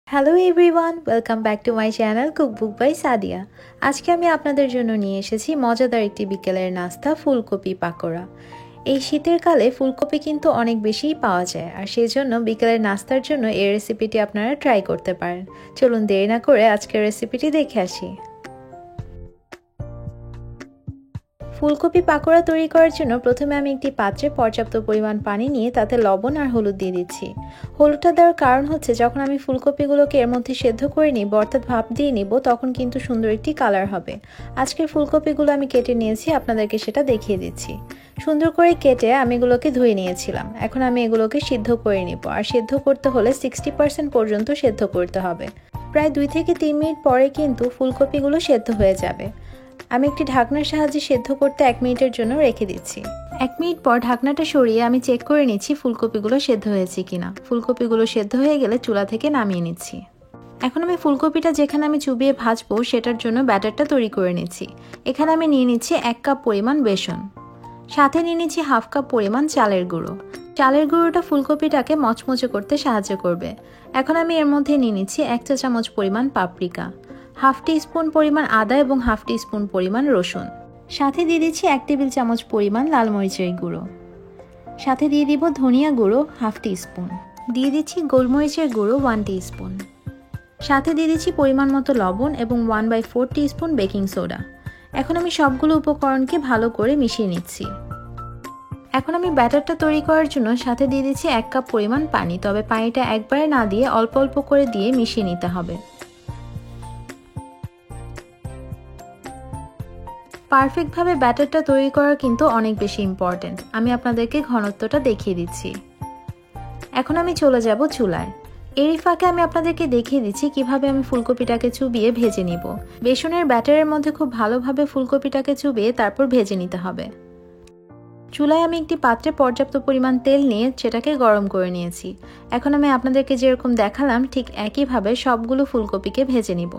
Hello everyone, welcome back to my channel cookbook by Sadia. আজকে আমি আপনাদের জন্য নিয়ে এসেছি মজাদার একটি বিকেলের নাস্তা, ফুলকপি পাকোড়া। এই শীতের কালে ফুলকপি কিন্তু অনেক বেশিই পাওয়া যায়, আর সেই জন্য বিকেলের নাস্তার জন্য এই রেসিপিটি আপনারা ট্রাই করতে পারেন। চলুন দেরি না করে আজকের রেসিপিটি দেখে আসি। ফুলকপি পাকোড়া তৈরি করার জন্য প্রথমে আমি একটি পাত্রে পর্যাপ্ত পরিমাণ পানি নিয়ে তাতে লবণ আর হলুদ দিয়ে দিচ্ছি। হলুদটা দেওয়ার কারণ হচ্ছে যখন আমি ফুলকপিগুলোকে এর মধ্যে সেদ্ধ করে নিব অর্থাৎ ভাপ দিয়ে নিব তখন কিন্তু সুন্দর একটি কালার হবে। আজকের ফুলকপিগুলো আমি কেটে নিয়েছি, আপনাদেরকে সেটা দেখিয়ে দিচ্ছি। সুন্দর করে কেটে আমি এগুলোকে ধুয়ে নিয়েছিলাম। এখন আমি এগুলোকে সিদ্ধ করে নিব, আর সিদ্ধ করতে হলে 60% পর্যন্ত সেদ্ধ করতে হবে। প্রায় 2 থেকে 3 মিনিট পরে কিন্তু ফুলকপিগুলো সেদ্ধ হয়ে যাবে। আমি একটি ঢাকনার সাহায্যে সেদ্ধ করতে 1 মিনিটের জন্য রেখে দিচ্ছি। 1 মিনিট পর ঢাকনাটা সরিয়ে আমি চেক করে নিচ্ছি ফুলকপিগুলো সেদ্ধ হয়েছে কিনা। ফুলকপিগুলো সেদ্ধ হয়ে গেলে চুলা থেকে নামিয়ে নিচ্ছি। এখন আমি ফুলকপিটা যেখানে আমি চুবিয়ে ভাজবো সেটার জন্য ব্যাটারটা তৈরি করে নিচ্ছি। এখানে আমি নিয়ে নিচ্ছি 1 কাপ পরিমাণ বেসন, সাথে নিয়ে নিচ্ছি হাফ কাপ পরিমাণ চালের গুঁড়ো। চালের গুঁড়োটা ফুলকপিটাকে মচমচে করতে সাহায্য করবে। এখন আমি এর মধ্যে নিয়ে নিচ্ছি 1 চা চামচ পরিমাণ পাপরিকা, হাফ টিস্পুন পরিমাণ আদা এবং হাফ টিস্পুন পরিমাণ রসুন, সাথে দিয়ে দিচ্ছি 1 টেবিল চামচ পরিমাণ লাল মরিচের গুঁড়ো, সাথে দিয়ে দিব ধনিয়া গুঁড়ো হাফ টিস্পুন, দিয়ে দিচ্ছি গোলমরিচের গুঁড়ো 1 টিস্পুন, সাথে দিয়ে দিচ্ছি পরিমাণ মতো লবণ এবং 1/4 টিস্পুন বেকিং সোডা। এখন আমি সবগুলো উপকরণকে ভালো করে মিশিয়ে নিচ্ছি। এখন আমি ব্যাটারটা তৈরি করার জন্য সাথে দিয়ে দিচ্ছি 1 কাপ পরিমাণ পানি, তবে পানিটা একবারে না দিয়ে অল্প অল্প করে দিয়ে মিশিয়ে নিতে হবে। পারফেক্টভাবে ব্যাটারটা তৈরি করা কিন্তু অনেক বেশি ইম্পর্টেন্ট। আমি আপনাদেরকে ঘনত্বটা দেখিয়ে দিচ্ছি। এখন আমি চলে যাব চুলায়। এরই ফাঁকে আমি আপনাদেরকে দেখিয়ে দিচ্ছি কিভাবে আমি ফুলকপিটাকে চুবিয়ে ভেজে নিব। বেসনের ব্যাটারের মধ্যে খুব ভালোভাবে ফুলকপিটাকে চুবিয়ে তারপর ভেজে নিতে হবে। চুলায় আমি একটি পাত্রে পর্যাপ্ত পরিমাণ তেল নিয়ে সেটাকে গরম করে নিয়েছি। এখন আমি আপনাদেরকে যেরকম দেখালাম ঠিক একইভাবে সবগুলো ফুলকপিকে ভেজে নিব।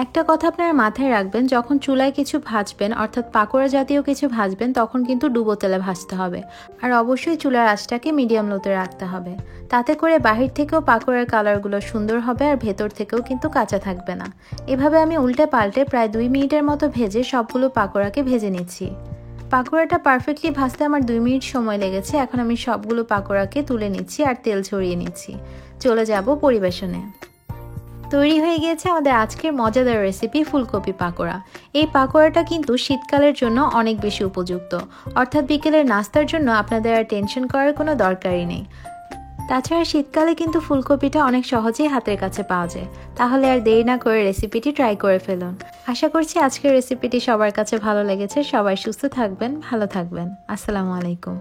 একটা কথা আপনারা মাথায় রাখবেন, যখন চুলায় কিছু ভাজবেন অর্থাৎ পাকোড়া জাতীয় কিছু ভাজবেন তখন কিন্তু ডুবো তেলে ভাজতে হবে, আর অবশ্যই চুলার আঁচটাকে মিডিয়াম লোতে রাখতে হবে। তাতে করে বাহির থেকেও পাকোড়ার কালারগুলো সুন্দর হবে আর ভেতর থেকেও কিন্তু কাঁচা থাকবে না। এভাবে আমি উল্টে পাল্টে প্রায় 2 মিনিটের মতো ভেজে সবগুলো পাকোড়াকে ভেজে নিচ্ছি। পাকোড়াটা পারফেক্টলি ভাজতে আমার 2 মিনিট সময় লেগেছে। এখন আমি সবগুলো পাকোড়াকে তুলে নিচ্ছি আর তেল ছড়িয়ে নিচ্ছি। চলে যাব পরিবেশনে। তৈরি হয়ে গিয়েছে আমাদের আজকের মজাদার রেসিপি ফুলকপি পাকোড়া। এই পাকোড়াটা কিন্তু শীতকালের জন্য অনেক বেশি উপযুক্ত, অর্থাৎ বিকেলের নাস্তার জন্য আপনাদের আর টেনশন করার কোনো দরকারই নেই। তাছাড়া শীতকালে কিন্তু ফুলকপিটা অনেক সহজেই হাতের কাছে পাওয়া যায়। তাহলে আর দেরি না করে রেসিপিটি ট্রাই করে ফেলুন। আশা করছি আজকের রেসিপিটি সবার কাছে ভালো লেগেছে। সবাই সুস্থ থাকবেন, ভালো থাকবেন। আসসালামু আলাইকুম।